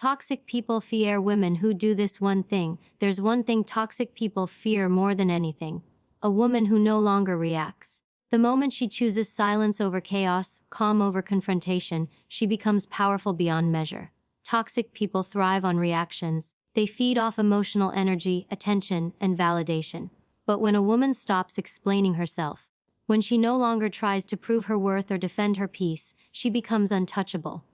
Toxic people fear women who do this one thing. There's one thing toxic people fear more than anything: a woman who no longer reacts. The moment she chooses silence over chaos, calm over confrontation, she becomes powerful beyond measure. Toxic people thrive on reactions. They feed off emotional energy, attention, and validation. But when a woman stops explaining herself, when she no longer tries to prove her worth or defend her peace, she becomes untouchable.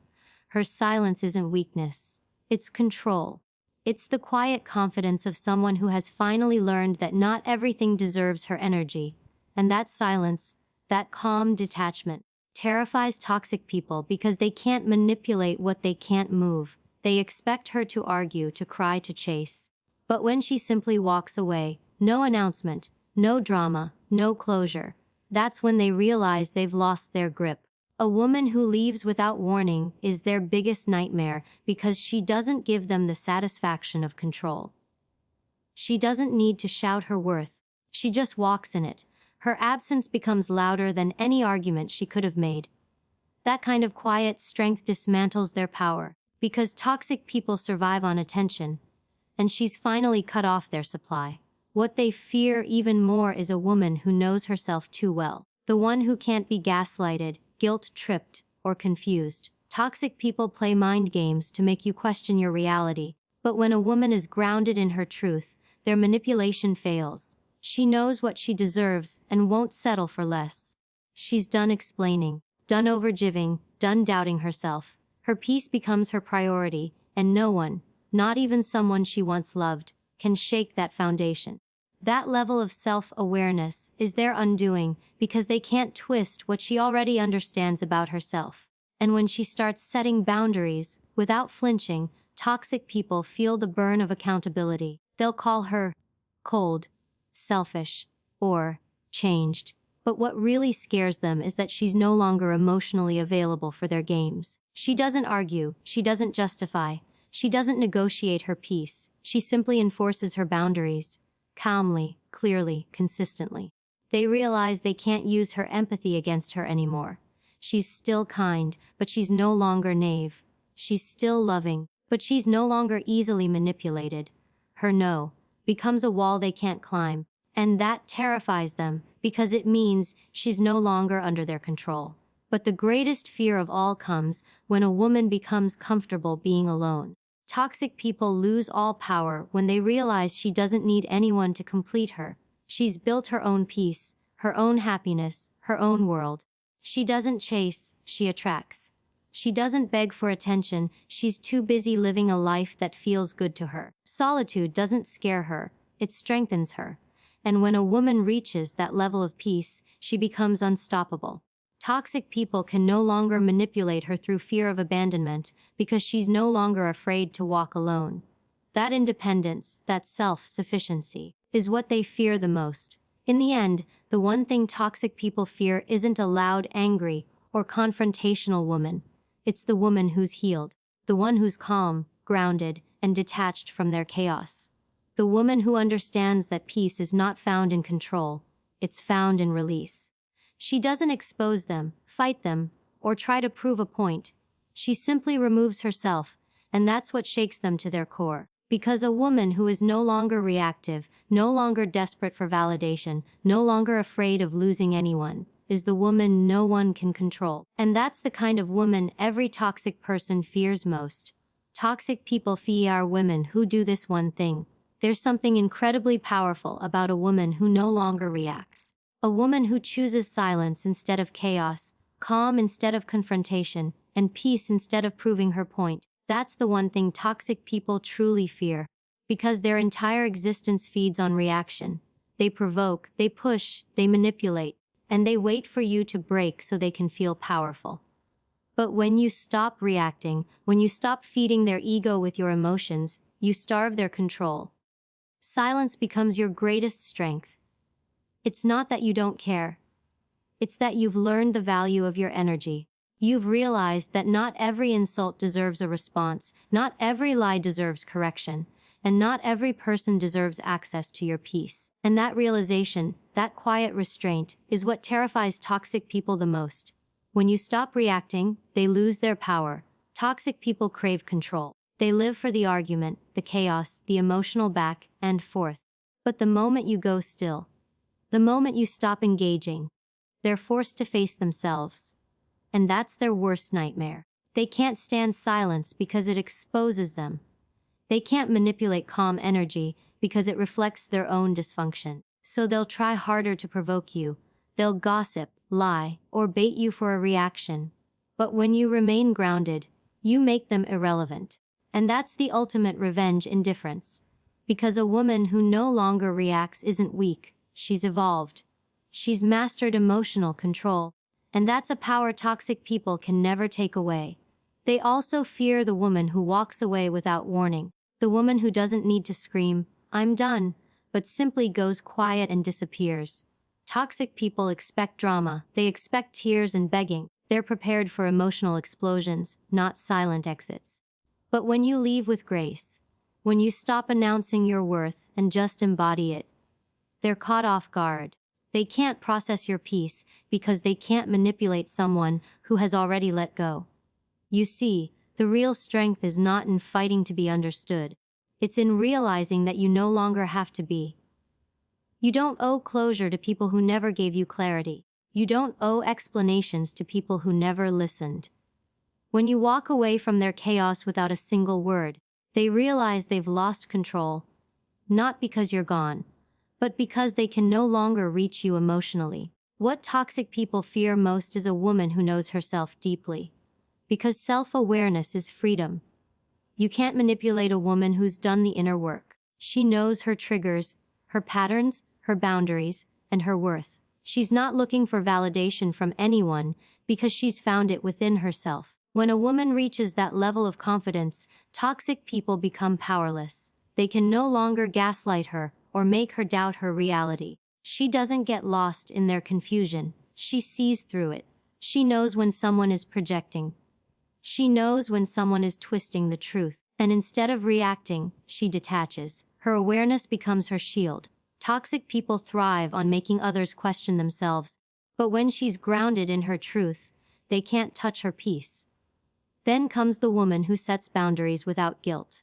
Her silence isn't weakness. It's control. It's the quiet confidence of someone who has finally learned that not everything deserves her energy. And that silence, that calm detachment, terrifies toxic people because they can't manipulate what they can't move. They expect her to argue, to cry, to chase. But when she simply walks away, no announcement, no drama, no closure, that's when they realize they've lost their grip. A woman who leaves without warning is their biggest nightmare because she doesn't give them the satisfaction of control. She doesn't need to shout her worth. She just walks in it. Her absence becomes louder than any argument she could have made. That kind of quiet strength dismantles their power, because toxic people survive on attention, and she's finally cut off their supply. What they fear even more is a woman who knows herself too well. The one who can't be gaslighted, guilt-tripped, or confused. Toxic people play mind games to make you question your reality. But when a woman is grounded in her truth, their manipulation fails. She knows what she deserves and won't settle for less. She's done explaining, done overgiving, done doubting herself. Her peace becomes her priority, and no one, not even someone she once loved, can shake that foundation. That level of self-awareness is their undoing because they can't twist what she already understands about herself. And when she starts setting boundaries, without flinching, toxic people feel the burn of accountability. They'll call her cold, selfish, or changed. But what really scares them is that she's no longer emotionally available for their games. She doesn't argue, she doesn't justify, she doesn't negotiate her peace. She simply enforces her boundaries. Calmly, clearly, consistently. They realize they can't use her empathy against her anymore. She's still kind, but she's no longer naive. She's still loving, but she's no longer easily manipulated. Her no becomes a wall they can't climb, and that terrifies them because it means she's no longer under their control. But the greatest fear of all comes when a woman becomes comfortable being alone. Toxic people lose all power when they realize she doesn't need anyone to complete her. She's built her own peace, her own happiness, her own world. She doesn't chase, she attracts. She doesn't beg for attention, she's too busy living a life that feels good to her. Solitude doesn't scare her, it strengthens her. And when a woman reaches that level of peace, she becomes unstoppable. Toxic people can no longer manipulate her through fear of abandonment because she's no longer afraid to walk alone. That independence, that self-sufficiency, is what they fear the most. In the end, the one thing toxic people fear isn't a loud, angry, or confrontational woman. It's the woman who's healed, the one who's calm, grounded, and detached from their chaos. The woman who understands that peace is not found in control, it's found in release. She doesn't expose them, fight them, or try to prove a point. She simply removes herself, and that's what shakes them to their core. Because a woman who is no longer reactive, no longer desperate for validation, no longer afraid of losing anyone, is the woman no one can control. And that's the kind of woman every toxic person fears most. Toxic people fear women who do this one thing. There's something incredibly powerful about a woman who no longer reacts. A woman who chooses silence instead of chaos, calm instead of confrontation, and peace instead of proving her point. That's the one thing toxic people truly fear. Because their entire existence feeds on reaction. They provoke, they push, they manipulate, and they wait for you to break so they can feel powerful. But when you stop reacting, when you stop feeding their ego with your emotions, you starve their control. Silence becomes your greatest strength. It's not that you don't care. It's that you've learned the value of your energy. You've realized that not every insult deserves a response, not every lie deserves correction, and not every person deserves access to your peace. And that realization, that quiet restraint, is what terrifies toxic people the most. When you stop reacting, they lose their power. Toxic people crave control. They live for the argument, the chaos, the emotional back and forth. But the moment you go still, the moment you stop engaging, they're forced to face themselves. And that's their worst nightmare. They can't stand silence because it exposes them. They can't manipulate calm energy because it reflects their own dysfunction. So they'll try harder to provoke you. They'll gossip, lie, or bait you for a reaction. But when you remain grounded, you make them irrelevant. And that's the ultimate revenge indifference. Because a woman who no longer reacts isn't weak, she's evolved. She's mastered emotional control. And that's a power toxic people can never take away. They also fear the woman who walks away without warning. The woman who doesn't need to scream, "I'm done," but simply goes quiet and disappears. Toxic people expect drama, they expect tears and begging. They're prepared for emotional explosions, not silent exits. But when you leave with grace, when you stop announcing your worth and just embody it, they're caught off guard. They can't process your peace because they can't manipulate someone who has already let go. You see, the real strength is not in fighting to be understood. It's in realizing that you no longer have to be. You don't owe closure to people who never gave you clarity. You don't owe explanations to people who never listened. When you walk away from their chaos without a single word, they realize they've lost control. Not because you're gone, but because they can no longer reach you emotionally. What toxic people fear most is a woman who knows herself deeply. Because self-awareness is freedom. You can't manipulate a woman who's done the inner work. She knows her triggers, her patterns, her boundaries, and her worth. She's not looking for validation from anyone because she's found it within herself. When a woman reaches that level of confidence, toxic people become powerless. They can no longer gaslight her or make her doubt her reality. She doesn't get lost in their confusion. She sees through it. She knows when someone is projecting. She knows when someone is twisting the truth. And instead of reacting, she detaches. Her awareness becomes her shield. Toxic people thrive on making others question themselves. But when she's grounded in her truth, they can't touch her peace. Then comes the woman who sets boundaries without guilt.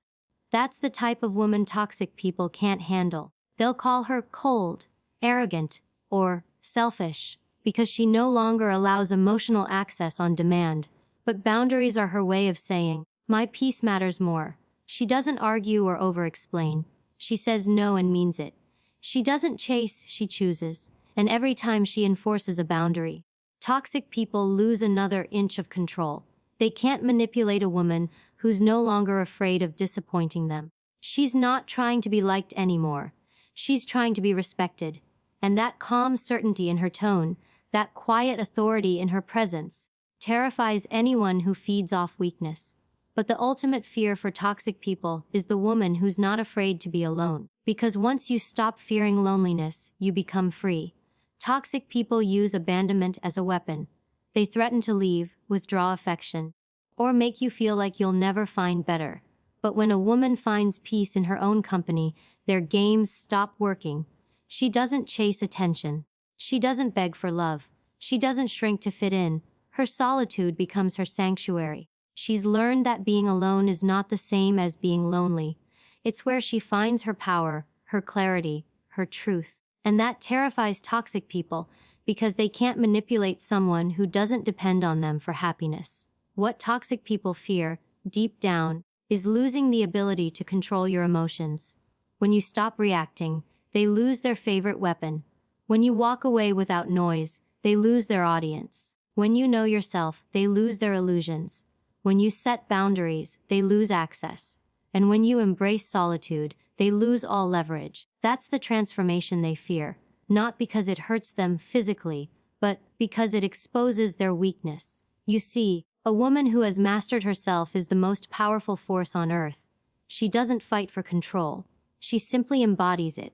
That's the type of woman toxic people can't handle. They'll call her cold, arrogant, or selfish, because she no longer allows emotional access on demand. But boundaries are her way of saying, "My peace matters more." She doesn't argue or over-explain. She says no and means it. She doesn't chase, she chooses. And every time she enforces a boundary, toxic people lose another inch of control. They can't manipulate a woman who's no longer afraid of disappointing them. She's not trying to be liked anymore. She's trying to be respected. And that calm certainty in her tone, that quiet authority in her presence, terrifies anyone who feeds off weakness. But the ultimate fear for toxic people is the woman who's not afraid to be alone. Because once you stop fearing loneliness, you become free. Toxic people use abandonment as a weapon. They threaten to leave, withdraw affection, or make you feel like you'll never find better. But when a woman finds peace in her own company, their games stop working. She doesn't chase attention. She doesn't beg for love. She doesn't shrink to fit in. Her solitude becomes her sanctuary. She's learned that being alone is not the same as being lonely. It's where she finds her power, her clarity, her truth. And that terrifies toxic people because they can't manipulate someone who doesn't depend on them for happiness. What toxic people fear, deep down, is losing the ability to control your emotions. When you stop reacting, they lose their favorite weapon. When you walk away without noise, they lose their audience. When you know yourself, they lose their illusions. When you set boundaries, they lose access. And when you embrace solitude, they lose all leverage. That's the transformation they fear, not because it hurts them physically, but because it exposes their weakness. You see, a woman who has mastered herself is the most powerful force on earth. She doesn't fight for control. She simply embodies it.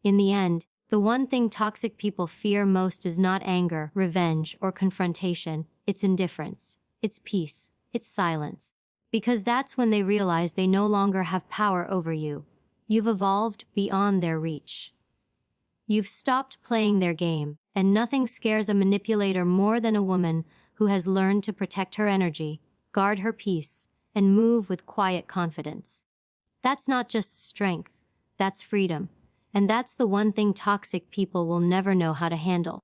In the end, the one thing toxic people fear most is not anger, revenge, or confrontation. It's indifference. It's peace. It's silence. Because that's when they realize they no longer have power over you. You've evolved beyond their reach. You've stopped playing their game, and nothing scares a manipulator more than a woman who has learned to protect her energy, guard her peace, and move with quiet confidence. That's not just strength, that's freedom. And that's the one thing toxic people will never know how to handle.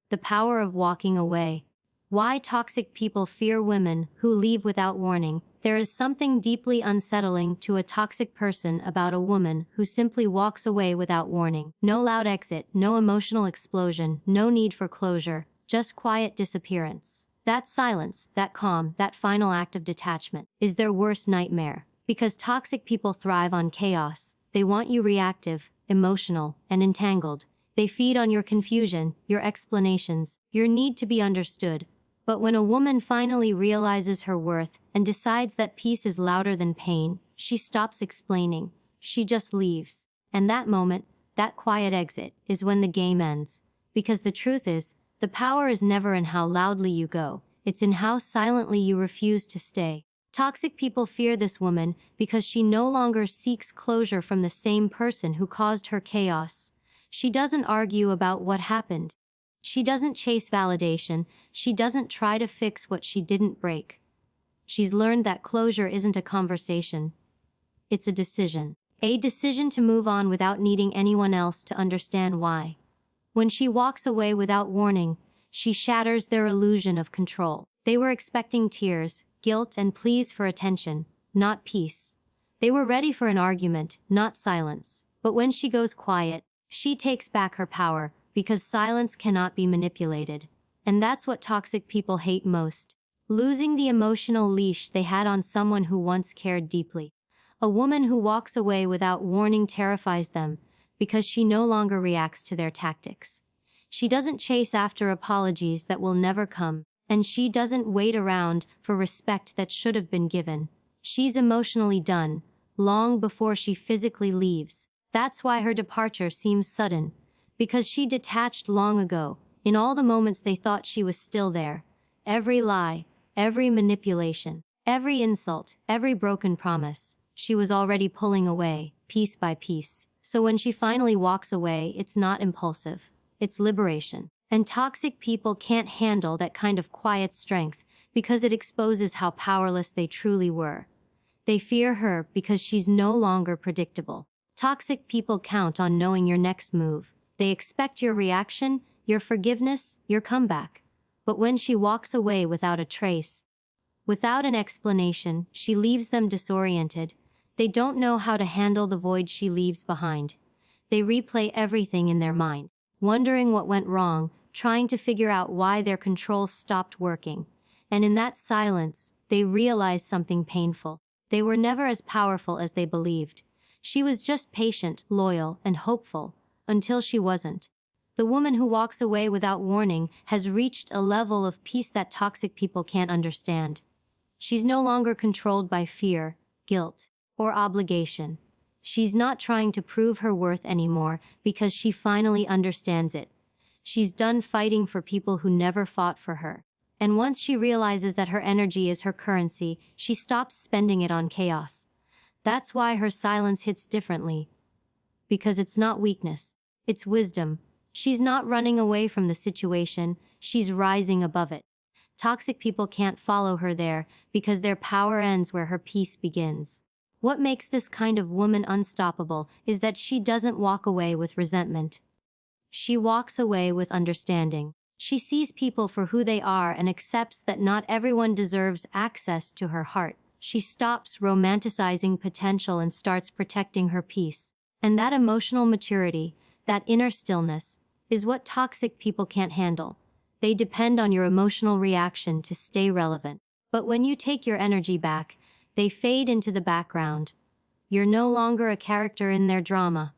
The power of walking away. Why toxic people fear women who leave without warning. There is something deeply unsettling to a toxic person about a woman who simply walks away without warning. No loud exit, no emotional explosion, no need for closure, just quiet disappearance. That silence, that calm, that final act of detachment is their worst nightmare. Because toxic people thrive on chaos. They want you reactive, emotional, and entangled. They feed on your confusion, your explanations, your need to be understood. But when a woman finally realizes her worth and decides that peace is louder than pain, she stops explaining. She just leaves. And that moment, that quiet exit, is when the game ends. Because the truth is, the power is never in how loudly you go. It's in how silently you refuse to stay. Toxic people fear this woman because she no longer seeks closure from the same person who caused her chaos. She doesn't argue about what happened. She doesn't chase validation. She doesn't try to fix what she didn't break. She's learned that closure isn't a conversation. It's a decision. A decision to move on without needing anyone else to understand why. When she walks away without warning, she shatters their illusion of control. They were expecting tears, guilt, and pleas for attention, not peace. They were ready for an argument, not silence. But when she goes quiet, she takes back her power, because silence cannot be manipulated. And that's what toxic people hate most. Losing the emotional leash they had on someone who once cared deeply. A woman who walks away without warning terrifies them, because she no longer reacts to their tactics. She doesn't chase after apologies that will never come, and she doesn't wait around for respect that should have been given. She's emotionally done, long before she physically leaves. That's why her departure seems sudden, because she detached long ago, in all the moments they thought she was still there. Every lie, every manipulation, every insult, every broken promise, she was already pulling away, piece by piece. So when she finally walks away, it's not impulsive. It's liberation. And toxic people can't handle that kind of quiet strength because it exposes how powerless they truly were. They fear her because she's no longer predictable. Toxic people count on knowing your next move. They expect your reaction, your forgiveness, your comeback. But when she walks away without a trace, without an explanation, she leaves them disoriented. They don't know how to handle the void she leaves behind. They replay everything in their mind, wondering what went wrong, trying to figure out why their control stopped working. And in that silence, they realize something painful. They were never as powerful as they believed. She was just patient, loyal, and hopeful, until she wasn't. The woman who walks away without warning has reached a level of peace that toxic people can't understand. She's no longer controlled by fear, guilt, or obligation. She's not trying to prove her worth anymore because she finally understands it. She's done fighting for people who never fought for her. And once she realizes that her energy is her currency, she stops spending it on chaos. That's why her silence hits differently. Because it's not weakness, it's wisdom. She's not running away from the situation, she's rising above it. Toxic people can't follow her there because their power ends where her peace begins. What makes this kind of woman unstoppable is that she doesn't walk away with resentment. She walks away with understanding. She sees people for who they are and accepts that not everyone deserves access to her heart. She stops romanticizing potential and starts protecting her peace. And that emotional maturity, that inner stillness, is what toxic people can't handle. They depend on your emotional reaction to stay relevant. But when you take your energy back, they fade into the background. You're no longer a character in their drama.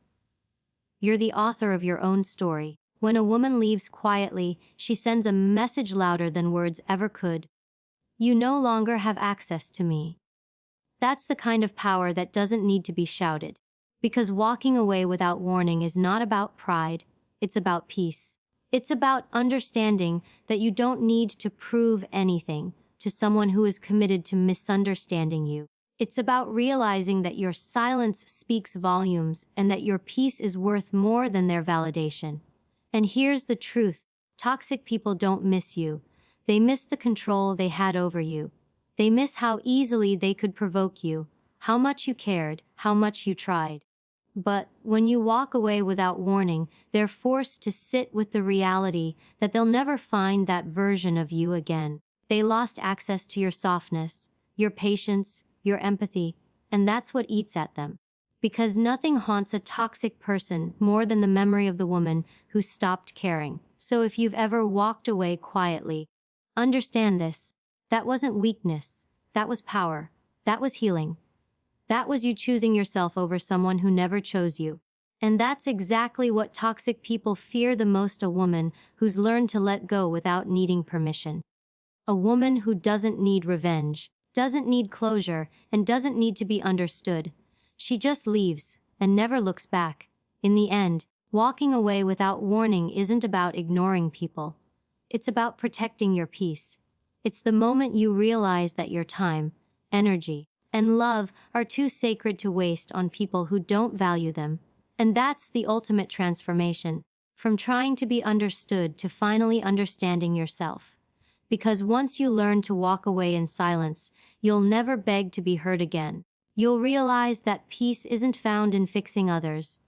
You're the author of your own story. When a woman leaves quietly, she sends a message louder than words ever could. You no longer have access to me. That's the kind of power that doesn't need to be shouted. Because walking away without warning is not about pride, it's about peace. It's about understanding that you don't need to prove anything to someone who is committed to misunderstanding you. It's about realizing that your silence speaks volumes and that your peace is worth more than their validation. And here's the truth. Toxic people don't miss you. They miss the control they had over you. They miss how easily they could provoke you, how much you cared, how much you tried. But when you walk away without warning, they're forced to sit with the reality that they'll never find that version of you again. They lost access to your softness, your patience, your empathy, and that's what eats at them. Because nothing haunts a toxic person more than the memory of the woman who stopped caring. So if you've ever walked away quietly, understand this. That wasn't weakness. That was power. That was healing. That was you choosing yourself over someone who never chose you. And that's exactly what toxic people fear the most: a woman who's learned to let go without needing permission. A woman who doesn't need revenge, doesn't need closure, and doesn't need to be understood. She just leaves and never looks back. In the end, walking away without warning isn't about ignoring people. It's about protecting your peace. It's the moment you realize that your time, energy, and love are too sacred to waste on people who don't value them. And that's the ultimate transformation, from trying to be understood to finally understanding yourself. Because once you learn to walk away in silence, you'll never beg to be heard again. You'll realize that peace isn't found in fixing others.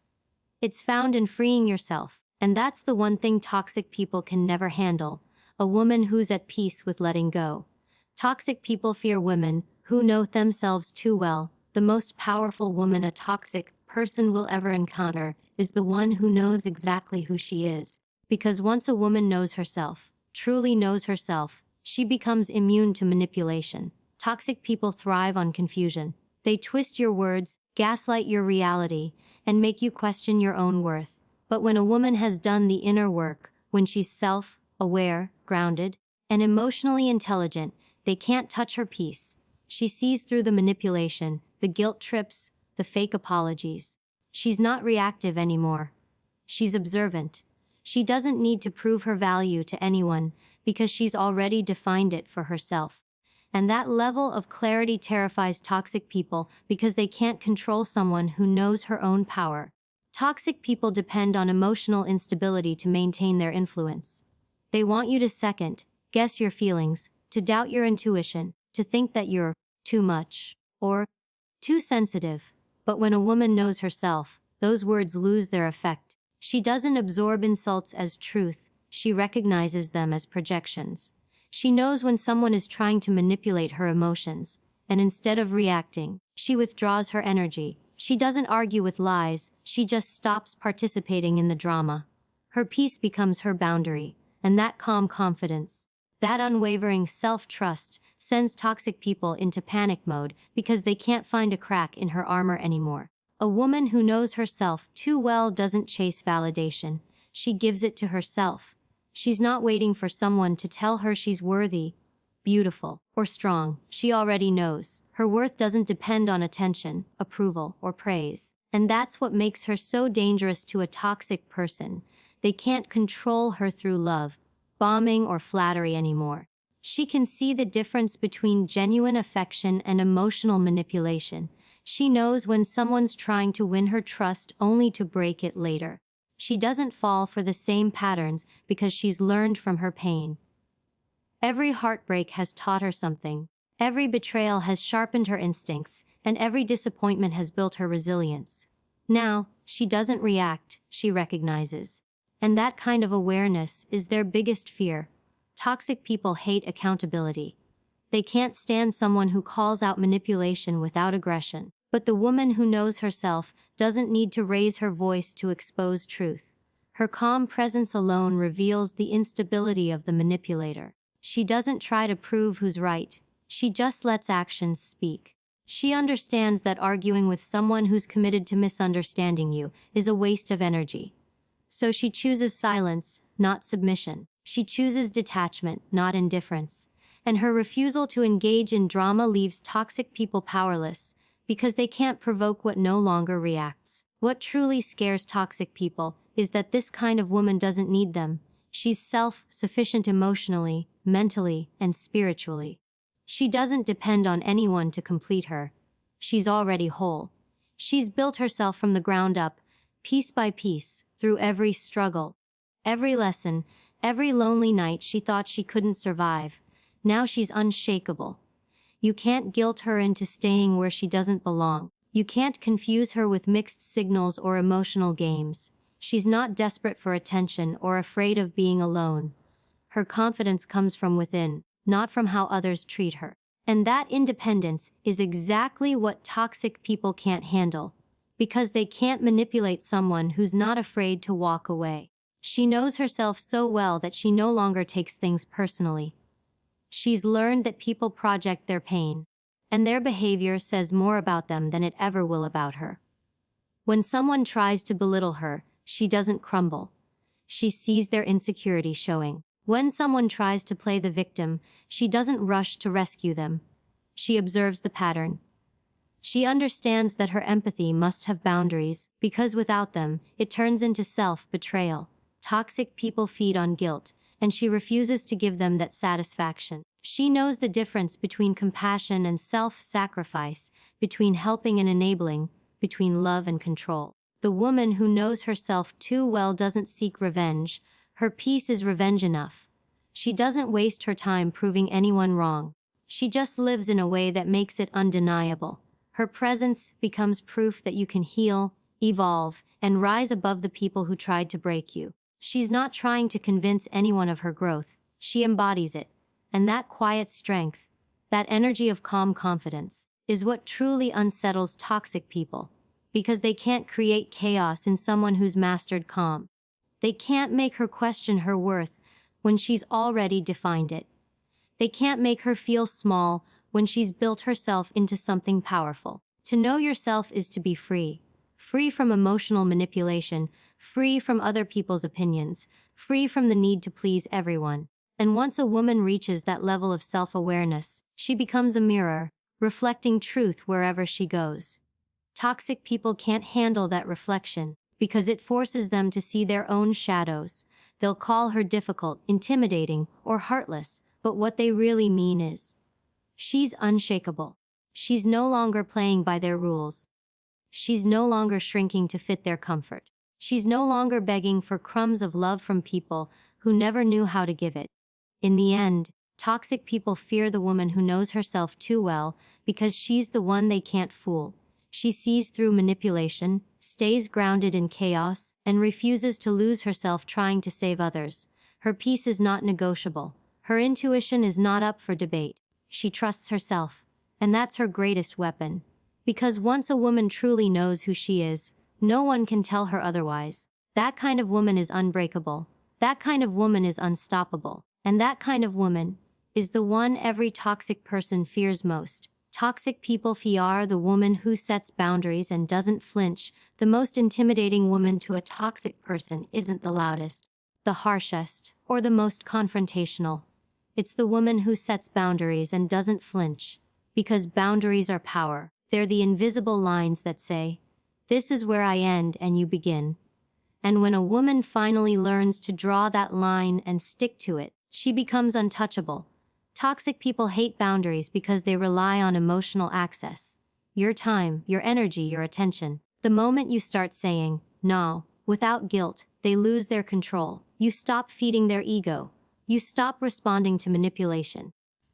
It's found in freeing yourself. And that's the one thing toxic people can never handle: a woman who's at peace with letting go. Toxic people fear women who know themselves too well. The most powerful woman a toxic person will ever encounter is the one who knows exactly who she is. Because once a woman knows herself, truly knows herself, she becomes immune to manipulation. Toxic people thrive on confusion. They twist your words, gaslight your reality, and make you question your own worth. But when a woman has done the inner work, when she's self-aware, grounded, and emotionally intelligent, they can't touch her peace. She sees through the manipulation, the guilt trips, the fake apologies. She's not reactive anymore. She's observant. She doesn't need to prove her value to anyone because she's already defined it for herself. And that level of clarity terrifies toxic people because they can't control someone who knows her own power. Toxic people depend on emotional instability to maintain their influence. They want you to second-guess your feelings, to doubt your intuition, to think that you're too much or too sensitive. But when a woman knows herself, those words lose their effect. She doesn't absorb insults as truth, she recognizes them as projections. She knows when someone is trying to manipulate her emotions, and instead of reacting, she withdraws her energy. She doesn't argue with lies, she just stops participating in the drama. Her peace becomes her boundary, and that calm confidence, that unwavering self-trust, sends toxic people into panic mode because they can't find a crack in her armor anymore. A woman who knows herself too well doesn't chase validation, she gives it to herself. She's not waiting for someone to tell her she's worthy, beautiful, or strong. She already knows. Her worth doesn't depend on attention, approval, or praise. And that's what makes her so dangerous to a toxic person. They can't control her through love, bombing, or flattery anymore. She can see the difference between genuine affection and emotional manipulation. She knows when someone's trying to win her trust only to break it later. She doesn't fall for the same patterns because she's learned from her pain. Every heartbreak has taught her something. Every betrayal has sharpened her instincts, and every disappointment has built her resilience. Now, she doesn't react, she recognizes. And that kind of awareness is their biggest fear. Toxic people hate accountability. They can't stand someone who calls out manipulation without aggression. But the woman who knows herself doesn't need to raise her voice to expose truth. Her calm presence alone reveals the instability of the manipulator. She doesn't try to prove who's right. She just lets actions speak. She understands that arguing with someone who's committed to misunderstanding you is a waste of energy. So she chooses silence, not submission. She chooses detachment, not indifference. And her refusal to engage in drama leaves toxic people powerless, because they can't provoke what no longer reacts. What truly scares toxic people is that this kind of woman doesn't need them. She's self-sufficient emotionally, mentally, and spiritually. She doesn't depend on anyone to complete her. She's already whole. She's built herself from the ground up, piece by piece, through every struggle, every lesson, every lonely night she thought she couldn't survive. Now she's unshakable. You can't guilt her into staying where she doesn't belong. You can't confuse her with mixed signals or emotional games. She's not desperate for attention or afraid of being alone. Her confidence comes from within, not from how others treat her. And that independence is exactly what toxic people can't handle, because they can't manipulate someone who's not afraid to walk away. She knows herself so well that she no longer takes things personally. She's learned that people project their pain, and their behavior says more about them than it ever will about her. When someone tries to belittle her, she doesn't crumble. She sees their insecurity showing. When someone tries to play the victim, she doesn't rush to rescue them. She observes the pattern. She understands that her empathy must have boundaries, because without them, it turns into self-betrayal. Toxic people feed on guilt, and she refuses to give them that satisfaction. She knows the difference between compassion and self-sacrifice, between helping and enabling, between love and control. The woman who knows herself too well doesn't seek revenge. Her peace is revenge enough. She doesn't waste her time proving anyone wrong. She just lives in a way that makes it undeniable. Her presence becomes proof that you can heal, evolve, and rise above the people who tried to break you. She's not trying to convince anyone of her growth. She embodies it. And that quiet strength, that energy of calm confidence, is what truly unsettles toxic people, because they can't create chaos in someone who's mastered calm. They can't make her question her worth when she's already defined it. They can't make her feel small when she's built herself into something powerful. To know yourself is to be free. Free from emotional manipulation, free from other people's opinions, free from the need to please everyone. And once a woman reaches that level of self-awareness, she becomes a mirror, reflecting truth wherever she goes. Toxic people can't handle that reflection, because it forces them to see their own shadows. They'll call her difficult, intimidating, or heartless, but what they really mean is, she's unshakable. She's no longer playing by their rules. She's no longer shrinking to fit their comfort. She's no longer begging for crumbs of love from people who never knew how to give it. In the end, toxic people fear the woman who knows herself too well, because she's the one they can't fool. She sees through manipulation, stays grounded in chaos, and refuses to lose herself trying to save others. Her peace is not negotiable. Her intuition is not up for debate. She trusts herself, and that's her greatest weapon. Because once a woman truly knows who she is, no one can tell her otherwise. That kind of woman is unbreakable. That kind of woman is unstoppable. And that kind of woman is the one every toxic person fears most. Toxic people fear the woman who sets boundaries and doesn't flinch. The most intimidating woman to a toxic person isn't the loudest, the harshest, or the most confrontational. It's the woman who sets boundaries and doesn't flinch. Because boundaries are power. They're the invisible lines that say, this is where I end and you begin. And when a woman finally learns to draw that line and stick to it, she becomes untouchable. Toxic people hate boundaries because they rely on emotional access. Your time, your energy, your attention. The moment you start saying, no, without guilt, they lose their control. You stop feeding their ego. You stop responding to manipulation.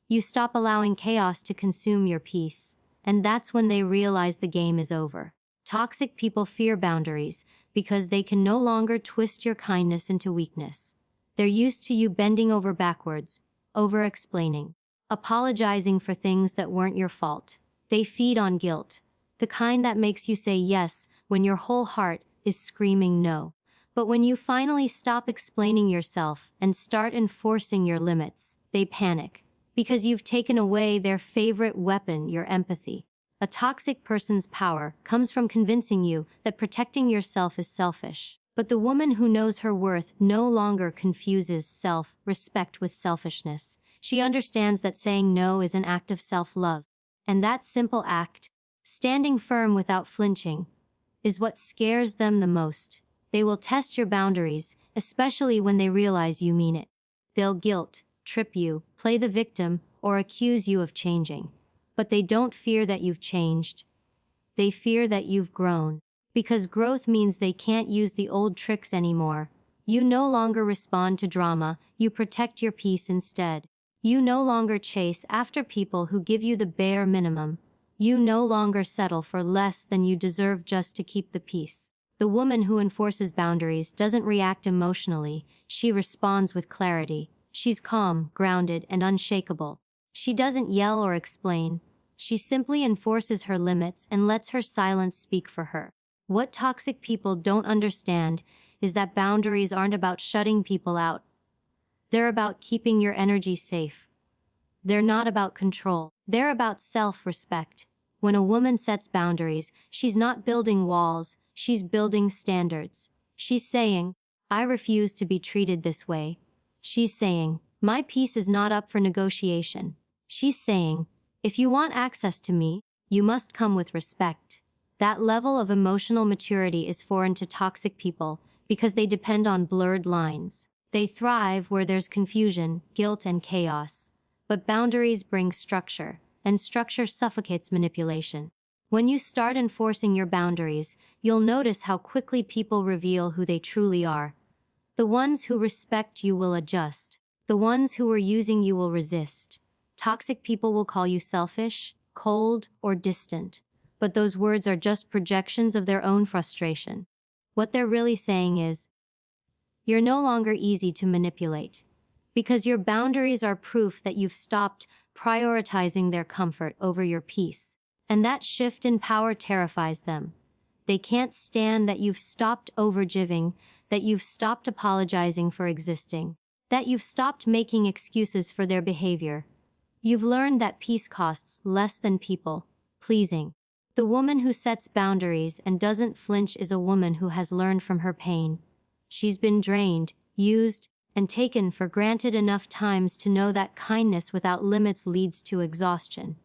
You stop allowing chaos to consume your peace. And that's when they realize the game is over. Toxic people fear boundaries because they can no longer twist your kindness into weakness. They're used to you bending over backwards, over-explaining, apologizing for things that weren't your fault. They feed on guilt, the kind that makes you say yes when your whole heart is screaming no. But when you finally stop explaining yourself and start enforcing your limits, they panic, because you've taken away their favorite weapon, your empathy. A toxic person's power comes from convincing you that protecting yourself is selfish. But the woman who knows her worth no longer confuses self-respect with selfishness. She understands that saying no is an act of self-love. And that simple act, standing firm without flinching, is what scares them the most. They will test your boundaries, especially when they realize you mean it. They'll guilt, trip you, play the victim, or accuse you of changing. But they don't fear that you've changed. They fear that you've grown. Because growth means they can't use the old tricks anymore. You no longer respond to drama, you protect your peace instead. You no longer chase after people who give you the bare minimum. You no longer settle for less than you deserve just to keep the peace. The woman who enforces boundaries doesn't react emotionally, she responds with clarity. She's calm, grounded, and unshakable. She doesn't yell or explain. She simply enforces her limits and lets her silence speak for her. What toxic people don't understand is that boundaries aren't about shutting people out. They're about keeping your energy safe. They're not about control. They're about self-respect. When a woman sets boundaries, she's not building walls, she's building standards. She's saying, I refuse to be treated this way. She's saying, my peace is not up for negotiation. She's saying, if you want access to me, you must come with respect. That level of emotional maturity is foreign to toxic people because they depend on blurred lines. They thrive where there's confusion, guilt, and chaos. But boundaries bring structure, and structure suffocates manipulation. When you start enforcing your boundaries, you'll notice how quickly people reveal who they truly are. The ones who respect you will adjust. The ones who are using you will resist. Toxic people will call you selfish, cold, or distant. But those words are just projections of their own frustration. What they're really saying is, you're no longer easy to manipulate. Because your boundaries are proof that you've stopped prioritizing their comfort over your peace. And that shift in power terrifies them. They can't stand that you've stopped overgiving, that you've stopped apologizing for existing, that you've stopped making excuses for their behavior. You've learned that peace costs less than people pleasing. The woman who sets boundaries and doesn't flinch is a woman who has learned from her pain. She's been drained, used, and taken for granted enough times to know that kindness without limits leads to exhaustion.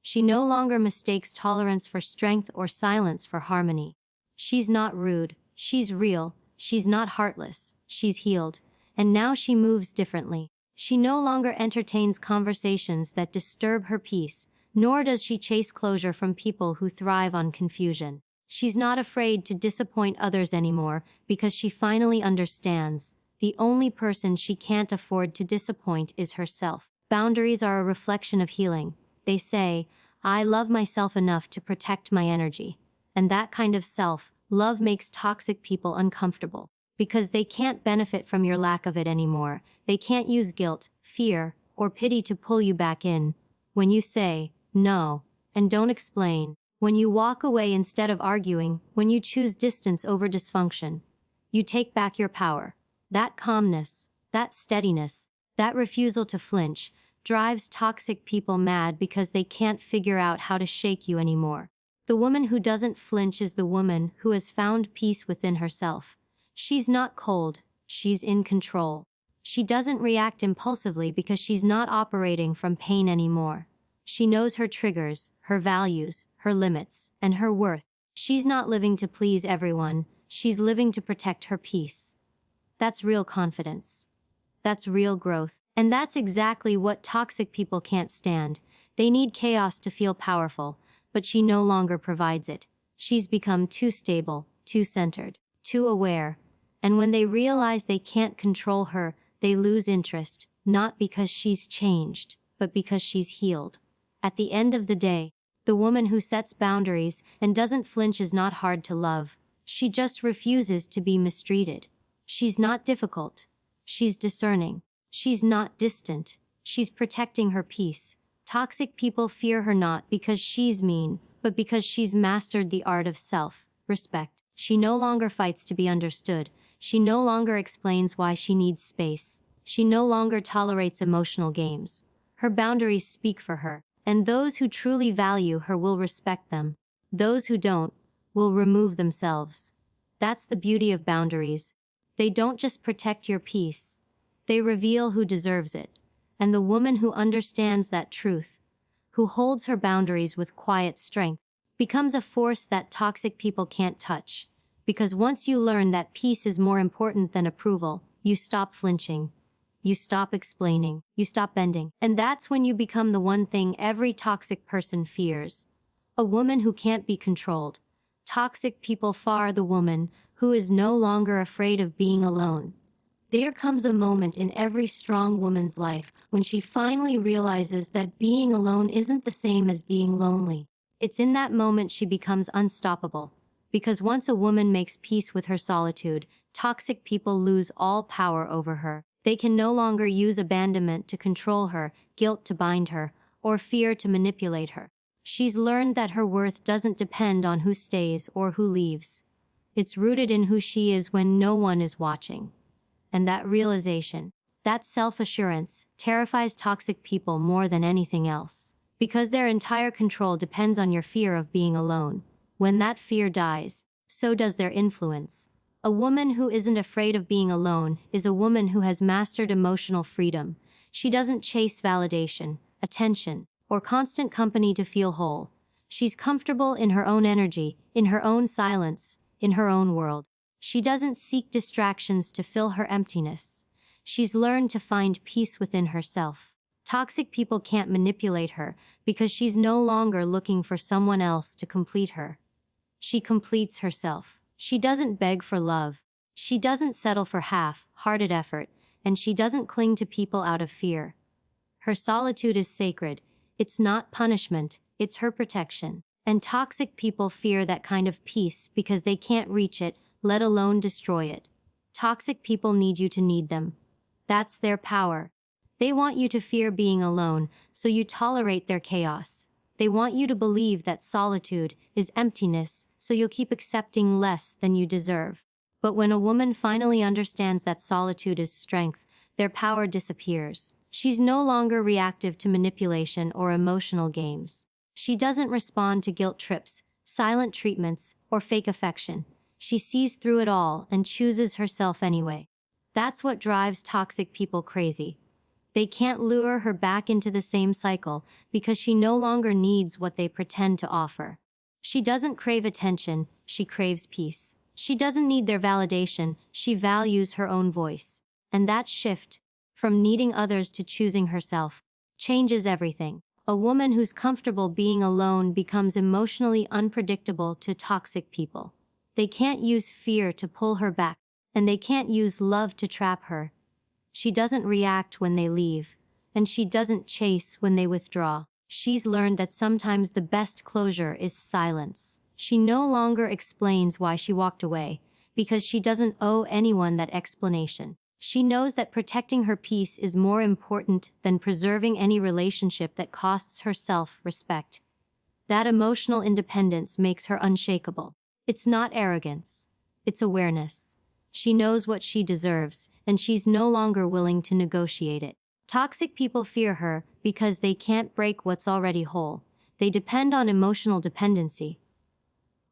She no longer mistakes tolerance for strength or silence for harmony. She's not rude, she's real, she's not heartless, she's healed, and now she moves differently. She no longer entertains conversations that disturb her peace, nor does she chase closure from people who thrive on confusion. She's not afraid to disappoint others anymore because she finally understands the only person she can't afford to disappoint is herself. Boundaries are a reflection of healing. They say, I love myself enough to protect my energy. And that kind of self-love makes toxic people uncomfortable because they can't benefit from your lack of it anymore. They can't use guilt, fear, or pity to pull you back in. When you say no and don't explain, when you walk away instead of arguing, when you choose distance over dysfunction, you take back your power. That calmness, that steadiness, that refusal to flinch drives toxic people mad because they can't figure out how to shake you anymore. The woman who doesn't flinch is the woman who has found peace within herself. She's not cold, she's in control. She doesn't react impulsively because she's not operating from pain anymore. She knows her triggers, her values, her limits, and her worth. She's not living to please everyone, she's living to protect her peace. That's real confidence. That's real growth. And that's exactly what toxic people can't stand. They need chaos to feel powerful, but she no longer provides it. She's become too stable, too centered, too aware. And when they realize they can't control her, they lose interest, not because she's changed, but because she's healed. At the end of the day, the woman who sets boundaries and doesn't flinch is not hard to love. She just refuses to be mistreated. She's not difficult. She's discerning. She's not distant. She's protecting her peace. Toxic people fear her not because she's mean, but because she's mastered the art of self-respect. She no longer fights to be understood. She no longer explains why she needs space. She no longer tolerates emotional games. Her boundaries speak for her, and those who truly value her will respect them. Those who don't will remove themselves. That's the beauty of boundaries. They don't just protect your peace. They reveal who deserves it. And the woman who understands that truth, who holds her boundaries with quiet strength, becomes a force that toxic people can't touch. Because once you learn that peace is more important than approval, you stop flinching. You stop explaining. You stop bending. And that's when you become the one thing every toxic person fears. A woman who can't be controlled. Toxic people fear the woman who is no longer afraid of being alone. There comes a moment in every strong woman's life when she finally realizes that being alone isn't the same as being lonely. It's in that moment she becomes unstoppable. Because once a woman makes peace with her solitude, toxic people lose all power over her. They can no longer use abandonment to control her, guilt to bind her, or fear to manipulate her. She's learned that her worth doesn't depend on who stays or who leaves. It's rooted in who she is when no one is watching. And that realization, that self-assurance, terrifies toxic people more than anything else. Because their entire control depends on your fear of being alone. When that fear dies, so does their influence. A woman who isn't afraid of being alone is a woman who has mastered emotional freedom. She doesn't chase validation, attention, or constant company to feel whole. She's comfortable in her own energy, in her own silence, in her own world. She doesn't seek distractions to fill her emptiness. She's learned to find peace within herself. Toxic people can't manipulate her because she's no longer looking for someone else to complete her. She completes herself. She doesn't beg for love. She doesn't settle for half-hearted effort, and she doesn't cling to people out of fear. Her solitude is sacred. It's not punishment, it's her protection. And toxic people fear that kind of peace because they can't reach it, let alone destroy it. Toxic people need you to need them. That's their power. They want you to fear being alone, so you tolerate their chaos. They want you to believe that solitude is emptiness, so you'll keep accepting less than you deserve. But when a woman finally understands that solitude is strength, their power disappears. She's no longer reactive to manipulation or emotional games. She doesn't respond to guilt trips, silent treatments, or fake affection. She sees through it all and chooses herself anyway. That's what drives toxic people crazy. They can't lure her back into the same cycle because she no longer needs what they pretend to offer. She doesn't crave attention, she craves peace. She doesn't need their validation, she values her own voice. And that shift, from needing others to choosing herself, changes everything. A woman who's comfortable being alone becomes emotionally unpredictable to toxic people. They can't use fear to pull her back, and they can't use love to trap her. She doesn't react when they leave, and she doesn't chase when they withdraw. She's learned that sometimes the best closure is silence. She no longer explains why she walked away, because she doesn't owe anyone that explanation. She knows that protecting her peace is more important than preserving any relationship that costs her self-respect. That emotional independence makes her unshakable. It's not arrogance. It's awareness. She knows what she deserves, and she's no longer willing to negotiate it. Toxic people fear her because they can't break what's already whole. They depend on emotional dependency,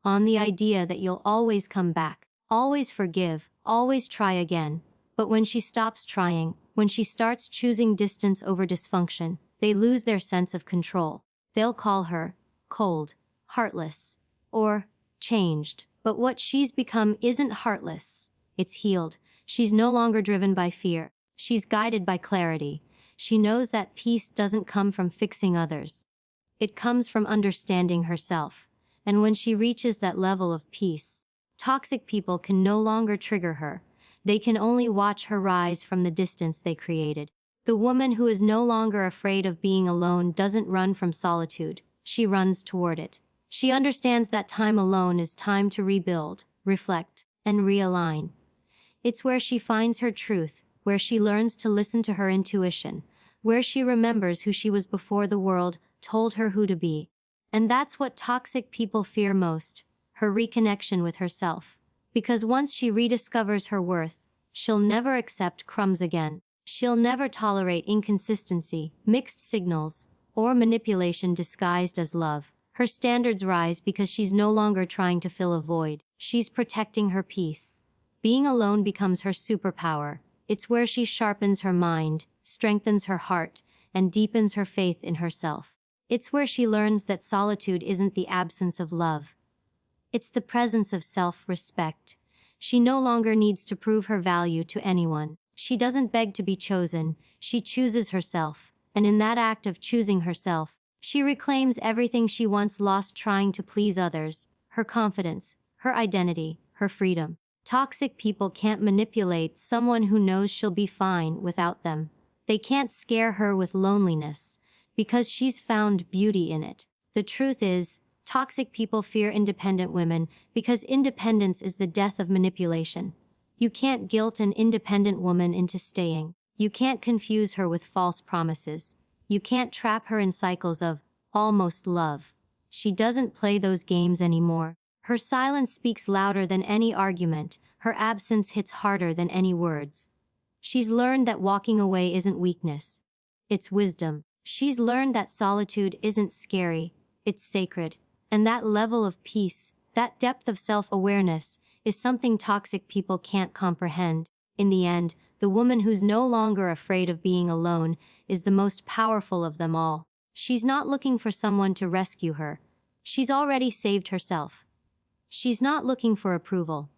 on the idea that you'll always come back, always forgive, always try again. But when she stops trying, when she starts choosing distance over dysfunction, they lose their sense of control. They'll call her cold, heartless, or changed. But what she's become isn't heartless. It's healed. She's no longer driven by fear. She's guided by clarity. She knows that peace doesn't come from fixing others. It comes from understanding herself. And when she reaches that level of peace, toxic people can no longer trigger her. They can only watch her rise from the distance they created. The woman who is no longer afraid of being alone doesn't run from solitude. She runs toward it. She understands that time alone is time to rebuild, reflect, and realign. It's where she finds her truth, where she learns to listen to her intuition, where she remembers who she was before the world told her who to be. And that's what toxic people fear most, her reconnection with herself. Because once she rediscovers her worth, she'll never accept crumbs again. She'll never tolerate inconsistency, mixed signals, or manipulation disguised as love. Her standards rise because she's no longer trying to fill a void. She's protecting her peace. Being alone becomes her superpower. It's where she sharpens her mind, strengthens her heart, and deepens her faith in herself. It's where she learns that solitude isn't the absence of love. It's the presence of self-respect. She no longer needs to prove her value to anyone. She doesn't beg to be chosen. She chooses herself. And in that act of choosing herself, she reclaims everything she once lost trying to please others: her confidence, her identity, her freedom. Toxic people can't manipulate someone who knows she'll be fine without them. They can't scare her with loneliness, because she's found beauty in it. The truth is, toxic people fear independent women because independence is the death of manipulation. You can't guilt an independent woman into staying. You can't confuse her with false promises. You can't trap her in cycles of almost love. She doesn't play those games anymore. Her silence speaks louder than any argument. Her absence hits harder than any words. She's learned that walking away isn't weakness. It's wisdom. She's learned that solitude isn't scary. It's sacred. And that level of peace, that depth of self-awareness, is something toxic people can't comprehend. In the end, the woman who's no longer afraid of being alone is the most powerful of them all. She's not looking for someone to rescue her. She's already saved herself. She's not looking for approval.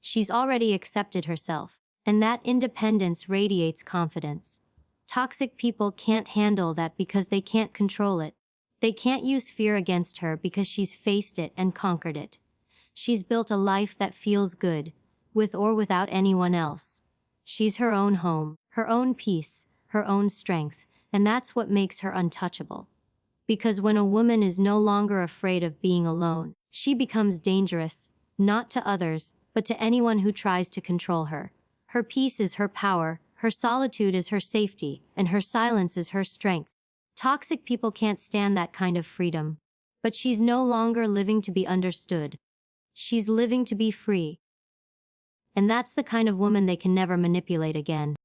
She's already accepted herself. And that independence radiates confidence. Toxic people can't handle that because they can't control it. They can't use fear against her because she's faced it and conquered it. She's built a life that feels good, with or without anyone else. She's her own home, her own peace, her own strength, and that's what makes her untouchable. Because when a woman is no longer afraid of being alone, she becomes dangerous, not to others, but to anyone who tries to control her. Her peace is her power, her solitude is her safety, and her silence is her strength. Toxic people can't stand that kind of freedom. But she's no longer living to be understood. She's living to be free. And that's the kind of woman they can never manipulate again.